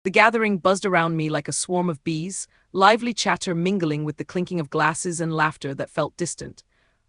The gathering buzzed around me like a swarm of bees, lively chatter mingling with the clinking of glasses and laughter that felt distant.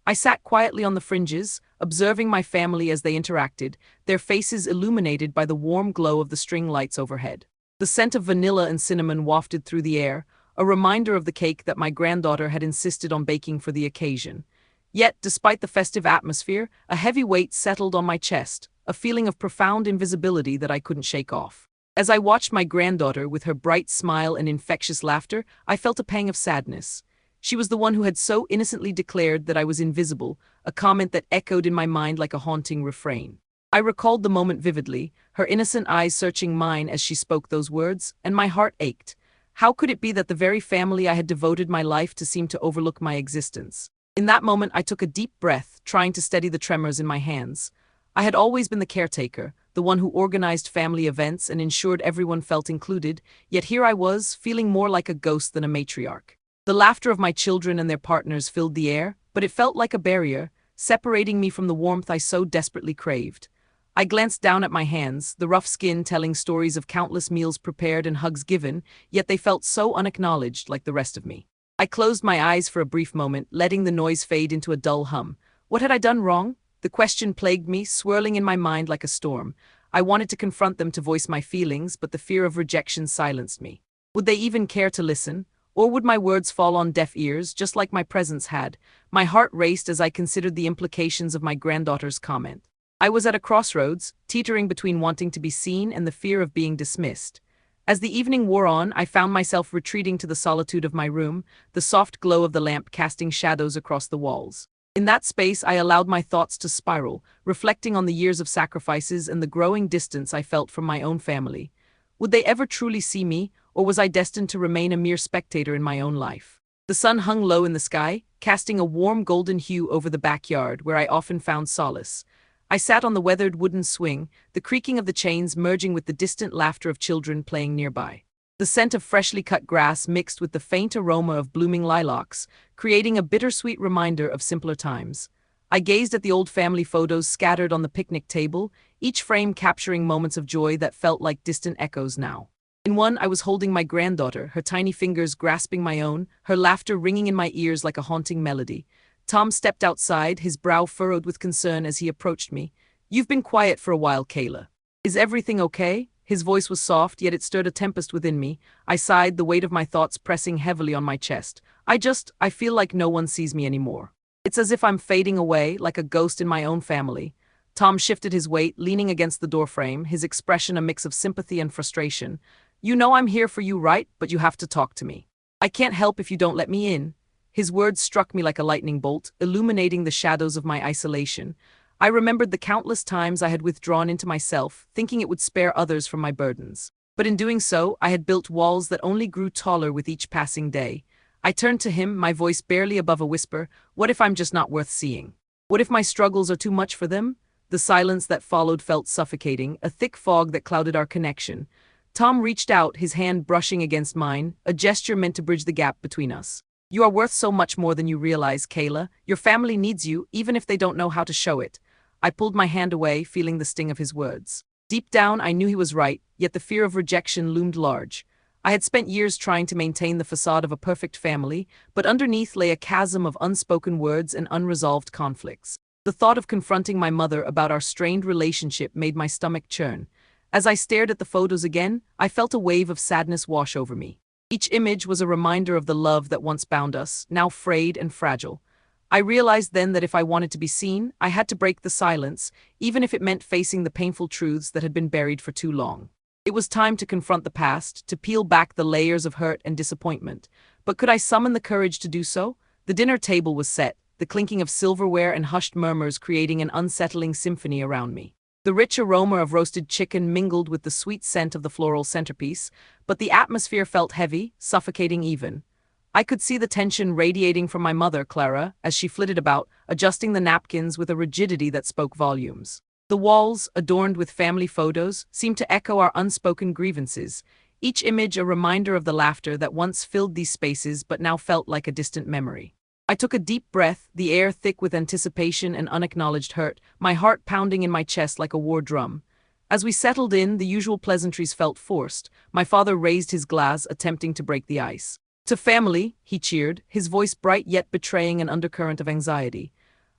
I sat quietly on the fringes, observing my family as they interacted, their faces illuminated by the warm glow of the string lights overhead. The scent of vanilla and cinnamon wafted through the air, a reminder of the cake that my granddaughter had insisted on baking for the occasion. Yet, despite the festive atmosphere, a heavy weight settled on my chest, a feeling of profound invisibility that I couldn't shake off. As I watched my granddaughter with her bright smile and infectious laughter, I felt a pang of sadness. She was the one who had so innocently declared that I was invisible, a comment that echoed in my mind like a haunting refrain. I recalled the moment vividly, her innocent eyes searching mine as she spoke those words, and my heart ached. How could it be that the very family I had devoted my life to seemed to overlook my existence? In that moment, I took a deep breath, trying to steady the tremors in my hands. I had always been the caretaker, the one who organized family events and ensured everyone felt included, yet here I was, feeling more like a ghost than a matriarch. The laughter of my children and their partners filled the air, but it felt like a barrier, separating me from the warmth I so desperately craved. I glanced down at my hands, the rough skin telling stories of countless meals prepared and hugs given, yet they felt so unacknowledged like the rest of me. I closed my eyes for a brief moment, letting the noise fade into a dull hum. What had I done wrong? The question plagued me, swirling in my mind like a storm. I wanted to confront them to voice my feelings, but the fear of rejection silenced me. Would they even care to listen? Or would my words fall on deaf ears, just like my presence had? My heart raced as I considered the implications of my granddaughter's comment. I was at a crossroads, teetering between wanting to be seen and the fear of being dismissed. As the evening wore on, I found myself retreating to the solitude of my room, the soft glow of the lamp casting shadows across the walls. In that space, I allowed my thoughts to spiral, reflecting on the years of sacrifices and the growing distance I felt from my own family. Would they ever truly see me, or was I destined to remain a mere spectator in my own life? The sun hung low in the sky, casting a warm golden hue over the backyard where I often found solace. I sat on the weathered wooden swing, the creaking of the chains merging with the distant laughter of children playing nearby. The scent of freshly cut grass mixed with the faint aroma of blooming lilacs, creating a bittersweet reminder of simpler times. I gazed at the old family photos scattered on the picnic table, each frame capturing moments of joy that felt like distant echoes now. In one, I was holding my granddaughter, her tiny fingers grasping my own, her laughter ringing in my ears like a haunting melody. Tom stepped outside, his brow furrowed with concern as he approached me. "You've been quiet for a while, Kayla. Is everything okay?" His voice was soft, yet it stirred a tempest within me. I sighed, the weight of my thoughts pressing heavily on my chest. I feel like no one sees me anymore. It's as if I'm fading away, like a ghost in my own family. Tom shifted his weight, leaning against the doorframe, his expression a mix of sympathy and frustration. "You know I'm here for you, right? But you have to talk to me. I can't help if you don't let me in." His words struck me like a lightning bolt, illuminating the shadows of my isolation. I remembered the countless times I had withdrawn into myself, thinking it would spare others from my burdens. But in doing so, I had built walls that only grew taller with each passing day. I turned to him, my voice barely above a whisper. "What if I'm just not worth seeing? What if my struggles are too much for them?" The silence that followed felt suffocating, a thick fog that clouded our connection. Tom reached out, his hand brushing against mine, a gesture meant to bridge the gap between us. "You are worth so much more than you realize, Kayla. Your family needs you, even if they don't know how to show it." I pulled my hand away, feeling the sting of his words. Deep down, I knew he was right, yet the fear of rejection loomed large. I had spent years trying to maintain the facade of a perfect family, but underneath lay a chasm of unspoken words and unresolved conflicts. The thought of confronting my mother about our strained relationship made my stomach churn. As I stared at the photos again, I felt a wave of sadness wash over me. Each image was a reminder of the love that once bound us, now frayed and fragile. I realized then that if I wanted to be seen, I had to break the silence, even if it meant facing the painful truths that had been buried for too long. It was time to confront the past, to peel back the layers of hurt and disappointment. But could I summon the courage to do so? The dinner table was set, the clinking of silverware and hushed murmurs creating an unsettling symphony around me. The rich aroma of roasted chicken mingled with the sweet scent of the floral centerpiece, but the atmosphere felt heavy, suffocating even. I could see the tension radiating from my mother, Clara, as she flitted about, adjusting the napkins with a rigidity that spoke volumes. The walls, adorned with family photos, seemed to echo our unspoken grievances, each image a reminder of the laughter that once filled these spaces but now felt like a distant memory. I took a deep breath, the air thick with anticipation and unacknowledged hurt, my heart pounding in my chest like a war drum. As we settled in, the usual pleasantries felt forced. My father raised his glass, attempting to break the ice. "To family," he cheered, his voice bright yet betraying an undercurrent of anxiety.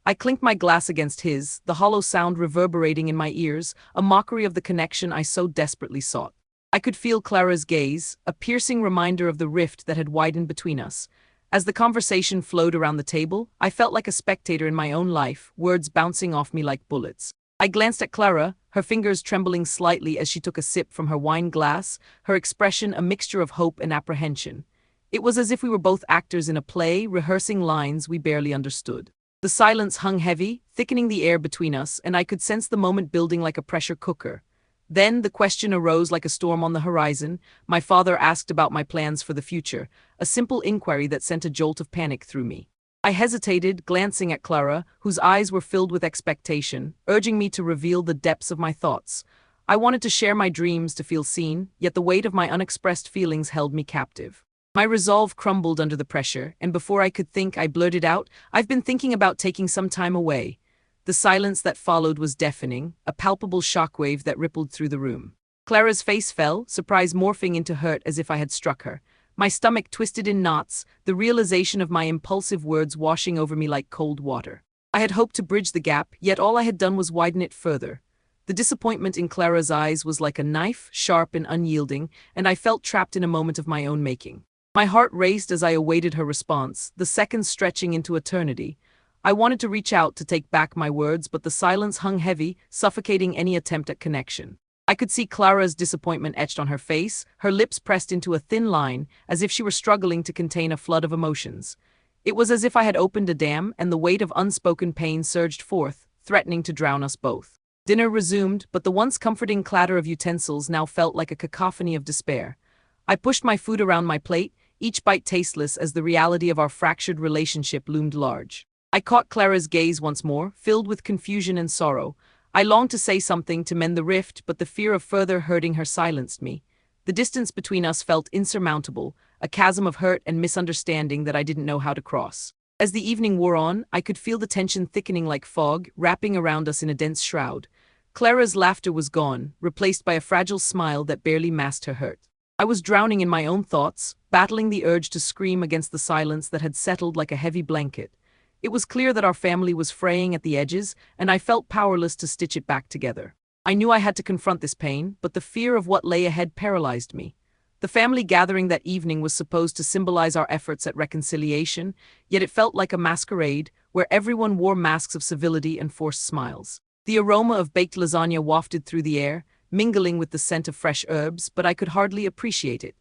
I clinked my glass against his, the hollow sound reverberating in my ears, a mockery of the connection I so desperately sought. I could feel Clara's gaze, a piercing reminder of the rift that had widened between us. As the conversation flowed around the table, I felt like a spectator in my own life, words bouncing off me like bullets. I glanced at Clara, her fingers trembling slightly as she took a sip from her wine glass, her expression a mixture of hope and apprehension. It was as if we were both actors in a play, rehearsing lines we barely understood. The silence hung heavy, thickening the air between us, and I could sense the moment building like a pressure cooker. Then the question arose like a storm on the horizon. My father asked about my plans for the future, a simple inquiry that sent a jolt of panic through me. I hesitated, glancing at Clara, whose eyes were filled with expectation, urging me to reveal the depths of my thoughts. I wanted to share my dreams, to feel seen, yet the weight of my unexpressed feelings held me captive. My resolve crumbled under the pressure, and before I could think, I blurted out, "I've been thinking about taking some time away." The silence that followed was deafening, a palpable shockwave that rippled through the room. Clara's face fell, surprise morphing into hurt as if I had struck her. My stomach twisted in knots, the realization of my impulsive words washing over me like cold water. I had hoped to bridge the gap, yet all I had done was widen it further. The disappointment in Clara's eyes was like a knife, sharp and unyielding, and I felt trapped in a moment of my own making. My heart raced as I awaited her response, the seconds stretching into eternity. I wanted to reach out to take back my words, but the silence hung heavy, suffocating any attempt at connection. I could see Clara's disappointment etched on her face, her lips pressed into a thin line, as if she were struggling to contain a flood of emotions. It was as if I had opened a dam, and the weight of unspoken pain surged forth, threatening to drown us both. Dinner resumed, but the once comforting clatter of utensils now felt like a cacophony of despair. I pushed my food around my plate, each bite tasteless as the reality of our fractured relationship loomed large. I caught Clara's gaze once more, filled with confusion and sorrow. I longed to say something to mend the rift, but the fear of further hurting her silenced me. The distance between us felt insurmountable, a chasm of hurt and misunderstanding that I didn't know how to cross. As the evening wore on, I could feel the tension thickening like fog, wrapping around us in a dense shroud. Clara's laughter was gone, replaced by a fragile smile that barely masked her hurt. I was drowning in my own thoughts, battling the urge to scream against the silence that had settled like a heavy blanket. It was clear that our family was fraying at the edges, and I felt powerless to stitch it back together. I knew I had to confront this pain, but the fear of what lay ahead paralyzed me. The family gathering that evening was supposed to symbolize our efforts at reconciliation, yet it felt like a masquerade, where everyone wore masks of civility and forced smiles. The aroma of baked lasagna wafted through the air, mingling with the scent of fresh herbs, but I could hardly appreciate it.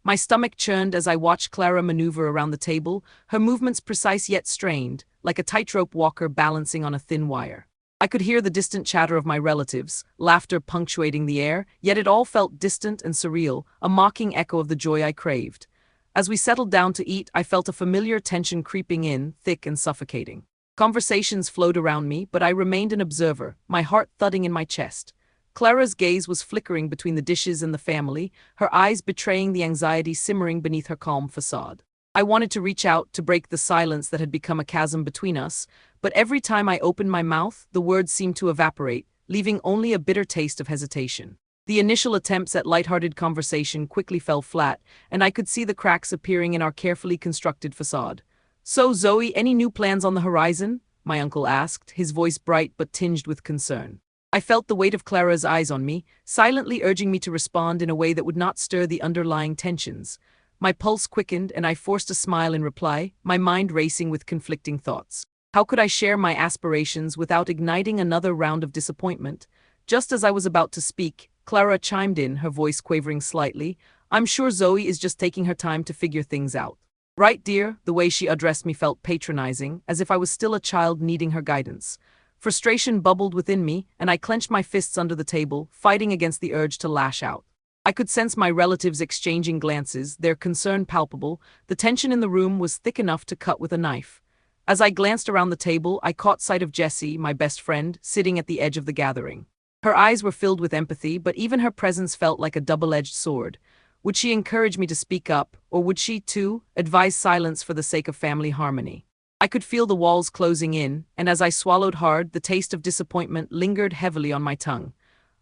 My stomach churned as I watched Clara maneuver around the table, her movements precise yet strained, like a tightrope walker balancing on a thin wire. I could hear the distant chatter of my relatives, laughter punctuating the air, yet it all felt distant and surreal, a mocking echo of the joy I craved. As we settled down to eat, I felt a familiar tension creeping in, thick and suffocating. Conversations flowed around me, but I remained an observer, my heart thudding in my chest. Clara's gaze was flickering between the dishes and the family, her eyes betraying the anxiety simmering beneath her calm facade. I wanted to reach out to break the silence that had become a chasm between us, but every time I opened my mouth, the words seemed to evaporate, leaving only a bitter taste of hesitation. The initial attempts at lighthearted conversation quickly fell flat, and I could see the cracks appearing in our carefully constructed facade. "So, Zoe, any new plans on the horizon?" my uncle asked, his voice bright but tinged with concern. I felt the weight of Clara's eyes on me, silently urging me to respond in a way that would not stir the underlying tensions. My pulse quickened, and I forced a smile in reply, my mind racing with conflicting thoughts. How could I share my aspirations without igniting another round of disappointment? Just as I was about to speak, Clara chimed in, her voice quavering slightly. "I'm sure Zoe is just taking her time to figure things out." "Right, dear," the way she addressed me felt patronizing, as if I was still a child needing her guidance. Frustration bubbled within me, and I clenched my fists under the table, fighting against the urge to lash out. I could sense my relatives exchanging glances, their concern palpable. The tension in the room was thick enough to cut with a knife. As I glanced around the table, I caught sight of Jessie, my best friend, sitting at the edge of the gathering. Her eyes were filled with empathy, but even her presence felt like a double-edged sword. Would she encourage me to speak up, or would she, too, advise silence for the sake of family harmony? I could feel the walls closing in, and as I swallowed hard, the taste of disappointment lingered heavily on my tongue.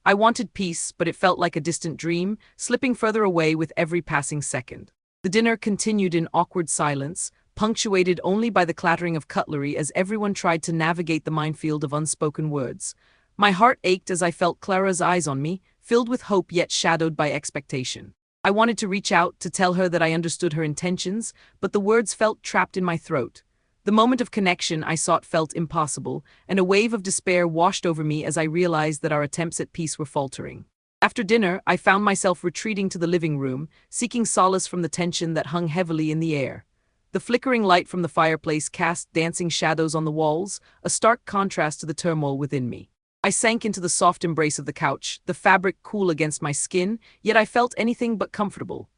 I wanted peace, but it felt like a distant dream, slipping further away with every passing second. The dinner continued in awkward silence, punctuated only by the clattering of cutlery as everyone tried to navigate the minefield of unspoken words. My heart ached as I felt Clara's eyes on me, filled with hope yet shadowed by expectation. I wanted to reach out to tell her that I understood her intentions, but the words felt trapped in my throat. The moment of connection I sought felt impossible, and a wave of despair washed over me as I realized that our attempts at peace were faltering. After dinner, I found myself retreating to the living room, seeking solace from the tension that hung heavily in the air. The flickering light from the fireplace cast dancing shadows on the walls, a stark contrast to the turmoil within me. I sank into the soft embrace of the couch, the fabric cool against my skin, yet I felt anything but comfortable.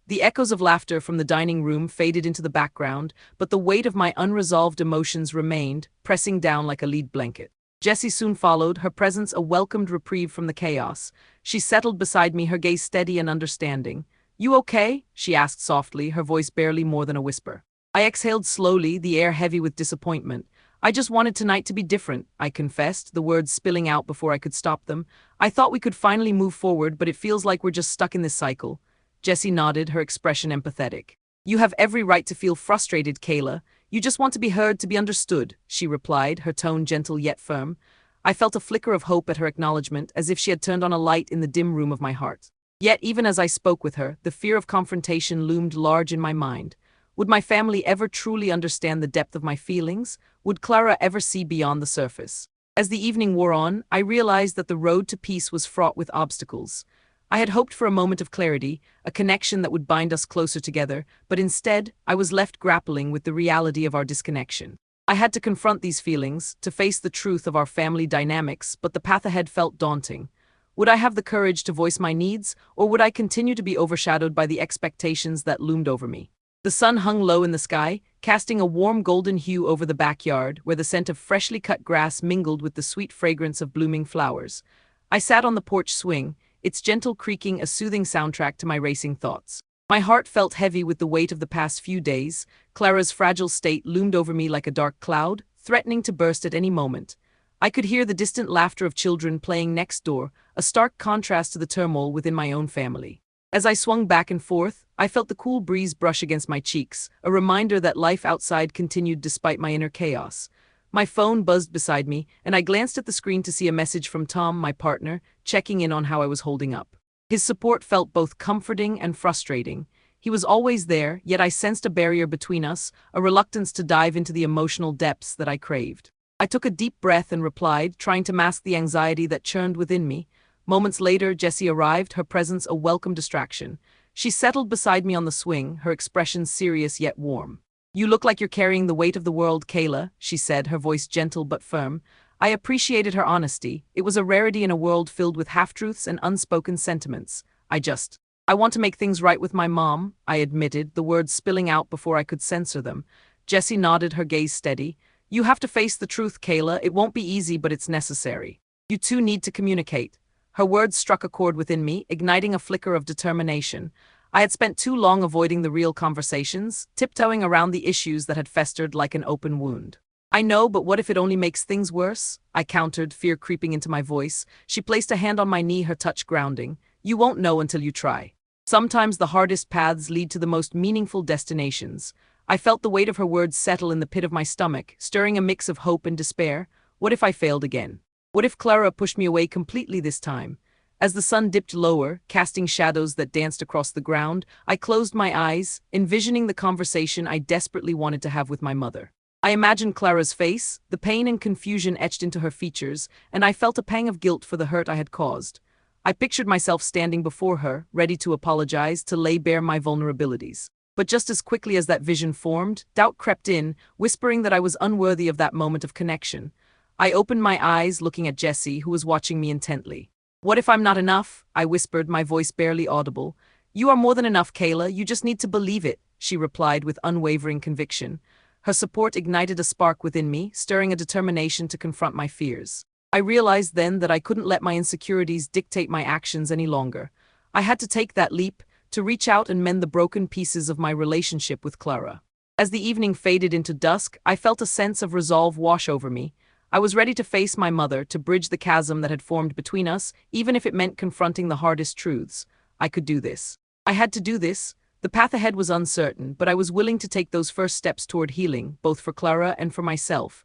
The echoes of laughter from the dining room faded into the background, but the weight of my unresolved emotions remained, pressing down like a lead blanket. Jessie soon followed, her presence a welcomed reprieve from the chaos. She settled beside me, her gaze steady and understanding. "You okay?" she asked softly, her voice barely more than a whisper. I exhaled slowly, the air heavy with disappointment. "I just wanted tonight to be different," I confessed, the words spilling out before I could stop them. "I thought we could finally move forward, but it feels like we're just stuck in this cycle." Jessie nodded, her expression empathetic. "You have every right to feel frustrated, Kayla. You just want to be heard, to be understood," she replied, her tone gentle yet firm. I felt a flicker of hope at her acknowledgement, as if she had turned on a light in the dim room of my heart. Yet, even as I spoke with her, the fear of confrontation loomed large in my mind. Would my family ever truly understand the depth of my feelings? Would Clara ever see beyond the surface? As the evening wore on, I realized that the road to peace was fraught with obstacles. I had hoped for a moment of clarity, a connection that would bind us closer together, but instead, I was left grappling with the reality of our disconnection. I had to confront these feelings, to face the truth of our family dynamics, but the path ahead felt daunting. Would I have the courage to voice my needs, or would I continue to be overshadowed by the expectations that loomed over me? The sun hung low in the sky, casting a warm golden hue over the backyard, where the scent of freshly cut grass mingled with the sweet fragrance of blooming flowers. I sat on the porch swing, its gentle creaking a soothing soundtrack to my racing thoughts. My heart felt heavy with the weight of the past few days. Clara's fragile state loomed over me like a dark cloud, threatening to burst at any moment. I could hear the distant laughter of children playing next door, a stark contrast to the turmoil within my own family. As I swung back and forth, I felt the cool breeze brush against my cheeks, a reminder that life outside continued despite my inner chaos. My phone buzzed beside me, and I glanced at the screen to see a message from Tom, my partner, checking in on how I was holding up. His support felt both comforting and frustrating. He was always there, yet I sensed a barrier between us, a reluctance to dive into the emotional depths that I craved. I took a deep breath and replied, trying to mask the anxiety that churned within me. Moments later, Jessie arrived, her presence a welcome distraction. She settled beside me on the swing, her expression serious yet warm. "You look like you're carrying the weight of the world, Kayla," she said, her voice gentle but firm. I appreciated her honesty. It was a rarity in a world filled with half-truths and unspoken sentiments. I want to make things right with my mom," I admitted, the words spilling out before I could censor them. Jessie nodded, her gaze steady. "You have to face the truth, Kayla. It won't be easy, but it's necessary. You two need to communicate." Her words struck a chord within me, igniting a flicker of determination. I had spent too long avoiding the real conversations, tiptoeing around the issues that had festered like an open wound. "I know, but what if it only makes things worse?" I countered, fear creeping into my voice. She placed a hand on my knee, her touch grounding. "You won't know until you try. Sometimes the hardest paths lead to the most meaningful destinations." I felt the weight of her words settle in the pit of my stomach, stirring a mix of hope and despair. What if I failed again? What if Clara pushed me away completely this time? As the sun dipped lower, casting shadows that danced across the ground, I closed my eyes, envisioning the conversation I desperately wanted to have with my mother. I imagined Clara's face, the pain and confusion etched into her features, and I felt a pang of guilt for the hurt I had caused. I pictured myself standing before her, ready to apologize, to lay bare my vulnerabilities. But just as quickly as that vision formed, doubt crept in, whispering that I was unworthy of that moment of connection. I opened my eyes, looking at Jessie, who was watching me intently. "What if I'm not enough?" I whispered, my voice barely audible. "You are more than enough, Kayla. You just need to believe it," she replied with unwavering conviction. Her support ignited a spark within me, stirring a determination to confront my fears. I realized then that I couldn't let my insecurities dictate my actions any longer. I had to take that leap, to reach out and mend the broken pieces of my relationship with Clara. As the evening faded into dusk, I felt a sense of resolve wash over me. I was ready to face my mother, to bridge the chasm that had formed between us, even if it meant confronting the hardest truths. I could do this. I had to do this. The path ahead was uncertain, but I was willing to take those first steps toward healing, both for Clara and for myself.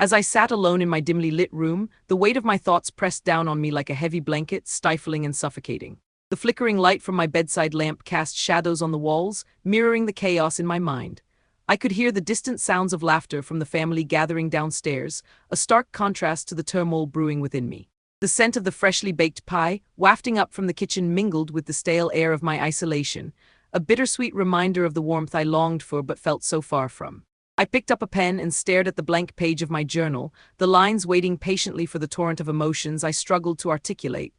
As I sat alone in my dimly lit room, the weight of my thoughts pressed down on me like a heavy blanket, stifling and suffocating. The flickering light from my bedside lamp cast shadows on the walls, mirroring the chaos in my mind. I could hear the distant sounds of laughter from the family gathering downstairs, a stark contrast to the turmoil brewing within me. The scent of the freshly baked pie, wafting up from the kitchen, mingled with the stale air of my isolation, a bittersweet reminder of the warmth I longed for but felt so far from. I picked up a pen and stared at the blank page of my journal, the lines waiting patiently for the torrent of emotions I struggled to articulate.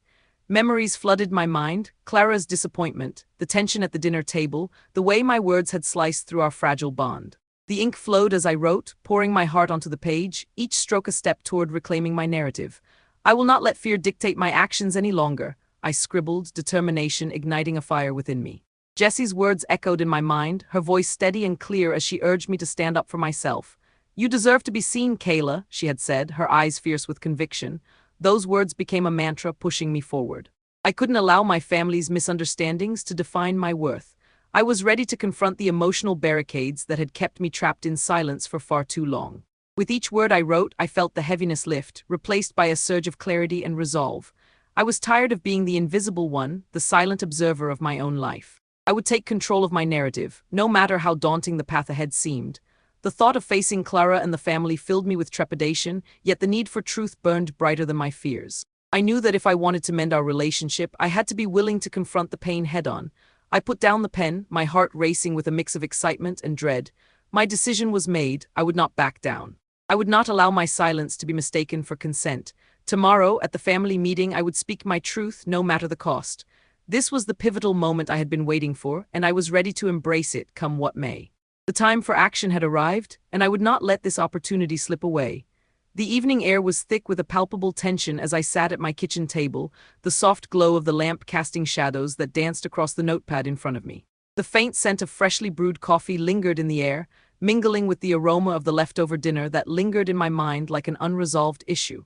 Memories flooded my mind: Clara's disappointment, the tension at the dinner table, the way my words had sliced through our fragile bond. The ink flowed as I wrote, pouring my heart onto the page, each stroke a step toward reclaiming my narrative. I will not let fear dictate my actions any longer, I scribbled, determination igniting a fire within me. Jessie's words echoed in my mind, her voice steady and clear as she urged me to stand up for myself. "You deserve to be seen, Kayla," she had said, her eyes fierce with conviction. Those words became a mantra, pushing me forward. I couldn't allow my family's misunderstandings to define my worth. I was ready to confront the emotional barricades that had kept me trapped in silence for far too long. With each word I wrote, I felt the heaviness lift, replaced by a surge of clarity and resolve. I was tired of being the invisible one, the silent observer of my own life. I would take control of my narrative, no matter how daunting the path ahead seemed. The thought of facing Clara and the family filled me with trepidation, yet the need for truth burned brighter than my fears. I knew that if I wanted to mend our relationship, I had to be willing to confront the pain head-on. I put down the pen, my heart racing with a mix of excitement and dread. My decision was made. I would not back down. I would not allow my silence to be mistaken for consent. Tomorrow, at the family meeting, I would speak my truth, no matter the cost. This was the pivotal moment I had been waiting for, and I was ready to embrace it, come what may. The time for action had arrived, and I would not let this opportunity slip away. The evening air was thick with a palpable tension as I sat at my kitchen table, the soft glow of the lamp casting shadows that danced across the notepad in front of me. The faint scent of freshly brewed coffee lingered in the air, mingling with the aroma of the leftover dinner that lingered in my mind like an unresolved issue.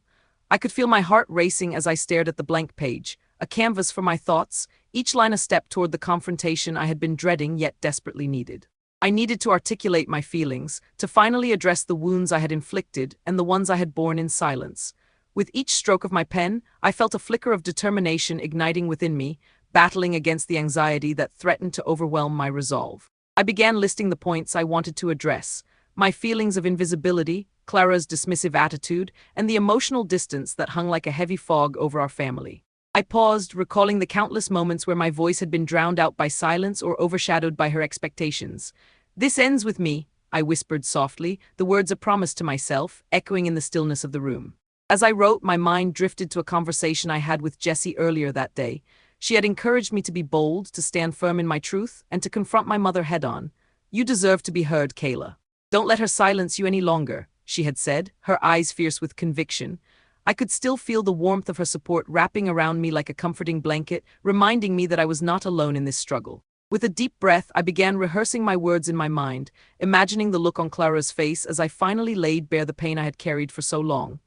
I could feel my heart racing as I stared at the blank page, a canvas for my thoughts, each line a step toward the confrontation I had been dreading yet desperately needed. I needed to articulate my feelings, to finally address the wounds I had inflicted and the ones I had borne in silence. With each stroke of my pen, I felt a flicker of determination igniting within me, battling against the anxiety that threatened to overwhelm my resolve. I began listing the points I wanted to address: my feelings of invisibility, Clara's dismissive attitude, and the emotional distance that hung like a heavy fog over our family. I paused, recalling the countless moments where my voice had been drowned out by silence or overshadowed by her expectations. "This ends with me," I whispered softly, the words a promise to myself, echoing in the stillness of the room. As I wrote, my mind drifted to a conversation I had with Jessie earlier that day. She had encouraged me to be bold, to stand firm in my truth, and to confront my mother head-on. "You deserve to be heard, Kayla. Don't let her silence you any longer," she had said, her eyes fierce with conviction. I could still feel the warmth of her support wrapping around me like a comforting blanket, reminding me that I was not alone in this struggle. With a deep breath, I began rehearsing my words in my mind, imagining the look on Clara's face as I finally laid bare the pain I had carried for so long.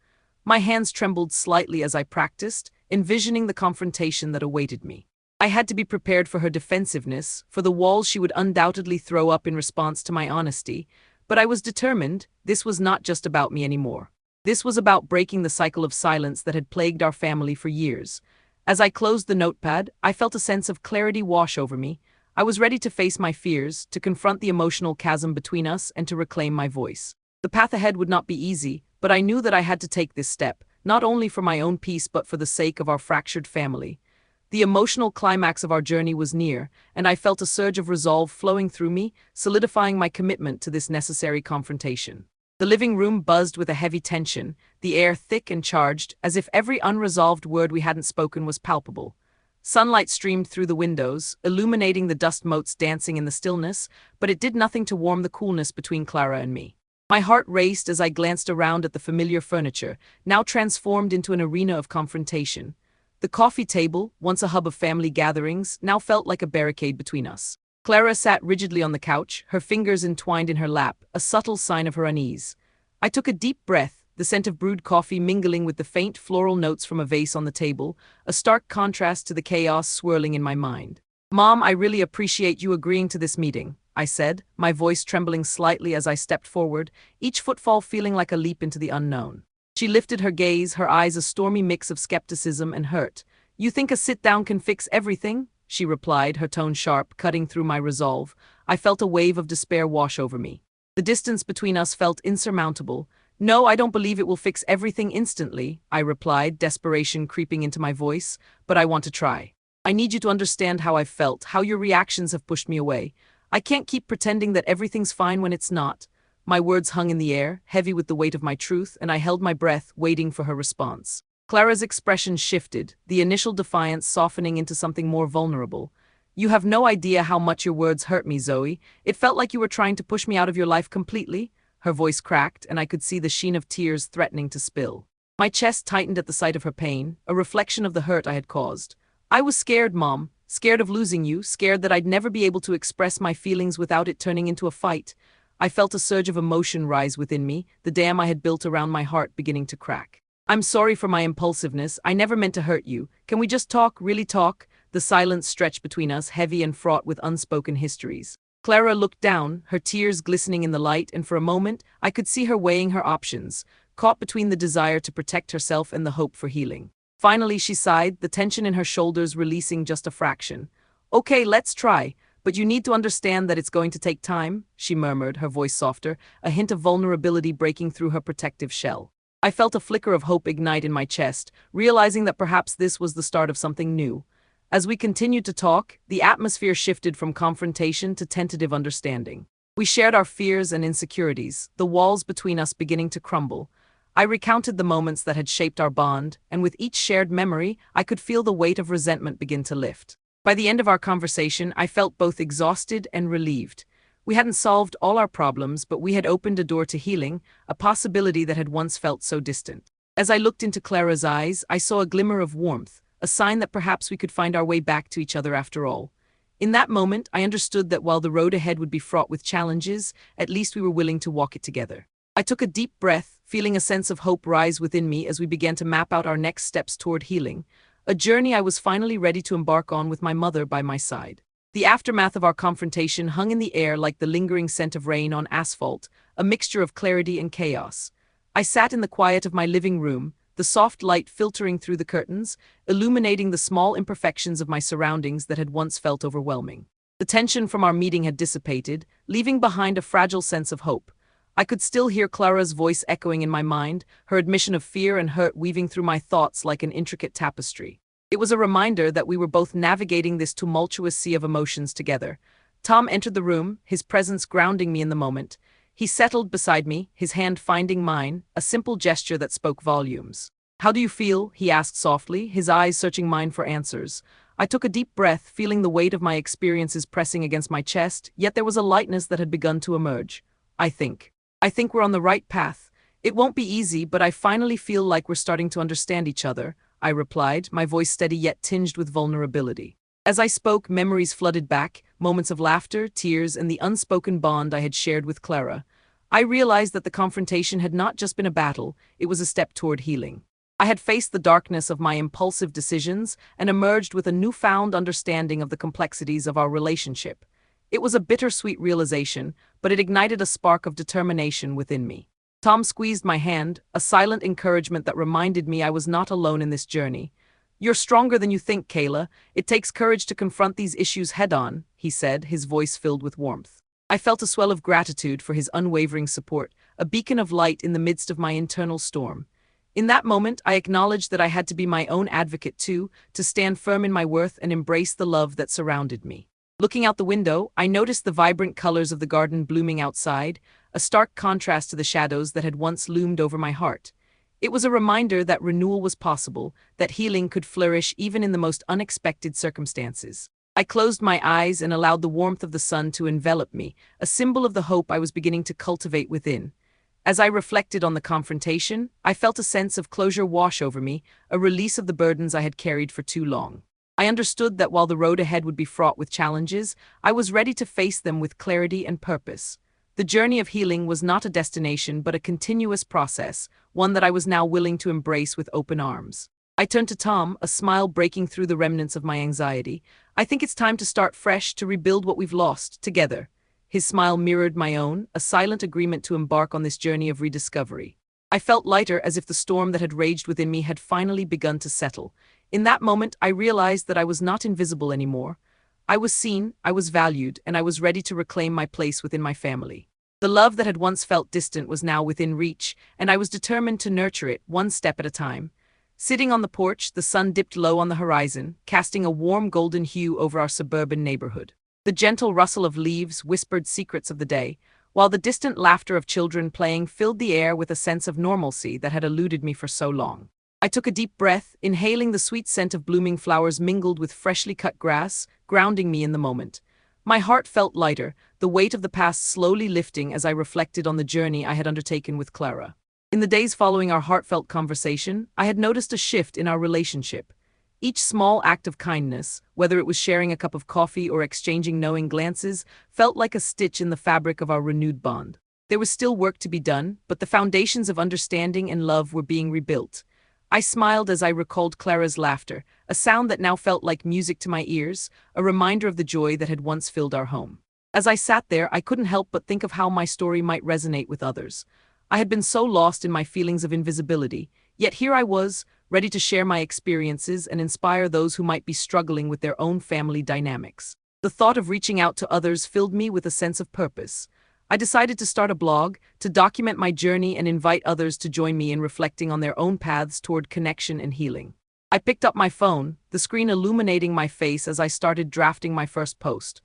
My hands trembled slightly as I practiced, envisioning the confrontation that awaited me. I had to be prepared for her defensiveness, for the walls she would undoubtedly throw up in response to my honesty, but I was determined. This was not just about me anymore. This was about breaking the cycle of silence that had plagued our family for years. As I closed the notepad, I felt a sense of clarity wash over me. I was ready to face my fears, to confront the emotional chasm between us, and to reclaim my voice. The path ahead would not be easy, but I knew that I had to take this step, not only for my own peace but for the sake of our fractured family. The emotional climax of our journey was near, and I felt a surge of resolve flowing through me, solidifying my commitment to this necessary confrontation. The living room buzzed with a heavy tension, the air thick and charged, as if every unresolved word we hadn't spoken was palpable. Sunlight streamed through the windows, illuminating the dust motes dancing in the stillness, but it did nothing to warm the coolness between Clara and me. My heart raced as I glanced around at the familiar furniture, now transformed into an arena of confrontation. The coffee table, once a hub of family gatherings, now felt like a barricade between us. Clara sat rigidly on the couch, her fingers entwined in her lap, a subtle sign of her unease. I took a deep breath, the scent of brewed coffee mingling with the faint floral notes from a vase on the table, a stark contrast to the chaos swirling in my mind. "Mom, I really appreciate you agreeing to this meeting," I said, my voice trembling slightly as I stepped forward, each footfall feeling like a leap into the unknown. She lifted her gaze, her eyes a stormy mix of skepticism and hurt. "You think a sit-down can fix everything?" she replied, her tone sharp, cutting through my resolve. I felt a wave of despair wash over me. The distance between us felt insurmountable. "No, I don't believe it will fix everything instantly," I replied, desperation creeping into my voice, "but I want to try. I need you to understand how I've felt, how your reactions have pushed me away. I can't keep pretending that everything's fine when it's not." My words hung in the air, heavy with the weight of my truth, and I held my breath, waiting for her response. Clara's expression shifted, the initial defiance softening into something more vulnerable. "You have no idea how much your words hurt me, Zoe. It felt like you were trying to push me out of your life completely." Her voice cracked, and I could see the sheen of tears threatening to spill. My chest tightened at the sight of her pain, a reflection of the hurt I had caused. "I was scared, Mom. Scared of losing you, scared that I'd never be able to express my feelings without it turning into a fight." I felt a surge of emotion rise within me, the dam I had built around my heart beginning to crack. "I'm sorry for my impulsiveness. I never meant to hurt you. Can we just talk, really talk?" The silence stretched between us, heavy and fraught with unspoken histories. Clara looked down, her tears glistening in the light, and for a moment, I could see her weighing her options, caught between the desire to protect herself and the hope for healing. Finally, she sighed, the tension in her shoulders releasing just a fraction. "Okay, let's try, but you need to understand that it's going to take time," she murmured, her voice softer, a hint of vulnerability breaking through her protective shell. I felt a flicker of hope ignite in my chest, realizing that perhaps this was the start of something new. As we continued to talk, the atmosphere shifted from confrontation to tentative understanding. We shared our fears and insecurities, the walls between us beginning to crumble. I recounted the moments that had shaped our bond, and with each shared memory, I could feel the weight of resentment begin to lift. By the end of our conversation, I felt both exhausted and relieved. We hadn't solved all our problems, but we had opened a door to healing, a possibility that had once felt so distant. As I looked into Clara's eyes, I saw a glimmer of warmth, a sign that perhaps we could find our way back to each other after all. In that moment, I understood that while the road ahead would be fraught with challenges, at least we were willing to walk it together. I took a deep breath, feeling a sense of hope rise within me as we began to map out our next steps toward healing, a journey I was finally ready to embark on with my mother by my side. The aftermath of our confrontation hung in the air like the lingering scent of rain on asphalt, a mixture of clarity and chaos. I sat in the quiet of my living room, the soft light filtering through the curtains, illuminating the small imperfections of my surroundings that had once felt overwhelming. The tension from our meeting had dissipated, leaving behind a fragile sense of hope. I could still hear Clara's voice echoing in my mind, her admission of fear and hurt weaving through my thoughts like an intricate tapestry. It was a reminder that we were both navigating this tumultuous sea of emotions together. Tom entered the room, his presence grounding me in the moment. He settled beside me, his hand finding mine, a simple gesture that spoke volumes. "How do you feel?" he asked softly, his eyes searching mine for answers. I took a deep breath, feeling the weight of my experiences pressing against my chest, yet there was a lightness that had begun to emerge. I think we're on the right path. It won't be easy, but I finally feel like we're starting to understand each other," I replied, my voice steady yet tinged with vulnerability. As I spoke, memories flooded back, moments of laughter, tears, and the unspoken bond I had shared with Clara. I realized that the confrontation had not just been a battle, it was a step toward healing. I had faced the darkness of my impulsive decisions and emerged with a newfound understanding of the complexities of our relationship. It was a bittersweet realization, but it ignited a spark of determination within me. Tom squeezed my hand, a silent encouragement that reminded me I was not alone in this journey. "You're stronger than you think, Kayla. It takes courage to confront these issues head-on," he said, his voice filled with warmth. I felt a swell of gratitude for his unwavering support, a beacon of light in the midst of my internal storm. In that moment, I acknowledged that I had to be my own advocate too, to stand firm in my worth and embrace the love that surrounded me. Looking out the window, I noticed the vibrant colors of the garden blooming outside, a stark contrast to the shadows that had once loomed over my heart. It was a reminder that renewal was possible, that healing could flourish even in the most unexpected circumstances. I closed my eyes and allowed the warmth of the sun to envelop me, a symbol of the hope I was beginning to cultivate within. As I reflected on the confrontation, I felt a sense of closure wash over me, a release of the burdens I had carried for too long. I understood that while the road ahead would be fraught with challenges, I was ready to face them with clarity and purpose. The journey of healing was not a destination but a continuous process, one that I was now willing to embrace with open arms. I turned to Tom, a smile breaking through the remnants of my anxiety. I think it's time to start fresh, to rebuild what we've lost, together. His smile mirrored my own, a silent agreement to embark on this journey of rediscovery. I felt lighter, as if the storm that had raged within me had finally begun to settle. In that moment, I realized that I was not invisible anymore. I was seen, I was valued, and I was ready to reclaim my place within my family. The love that had once felt distant was now within reach, and I was determined to nurture it, one step at a time. Sitting on the porch, the sun dipped low on the horizon, casting a warm golden hue over our suburban neighborhood. The gentle rustle of leaves whispered secrets of the day, while the distant laughter of children playing filled the air with a sense of normalcy that had eluded me for so long. I took a deep breath, inhaling the sweet scent of blooming flowers mingled with freshly cut grass, grounding me in the moment. My heart felt lighter, the weight of the past slowly lifting as I reflected on the journey I had undertaken with Clara. In the days following our heartfelt conversation, I had noticed a shift in our relationship. Each small act of kindness, whether it was sharing a cup of coffee or exchanging knowing glances, felt like a stitch in the fabric of our renewed bond. There was still work to be done, but the foundations of understanding and love were being rebuilt. I smiled as I recalled Clara's laughter, a sound that now felt like music to my ears, a reminder of the joy that had once filled our home. As I sat there, I couldn't help but think of how my story might resonate with others. I had been so lost in my feelings of invisibility, yet here I was, ready to share my experiences and inspire those who might be struggling with their own family dynamics. The thought of reaching out to others filled me with a sense of purpose. I decided to start a blog, to document my journey and invite others to join me in reflecting on their own paths toward connection and healing. I picked up my phone, the screen illuminating my face as I started drafting my first post.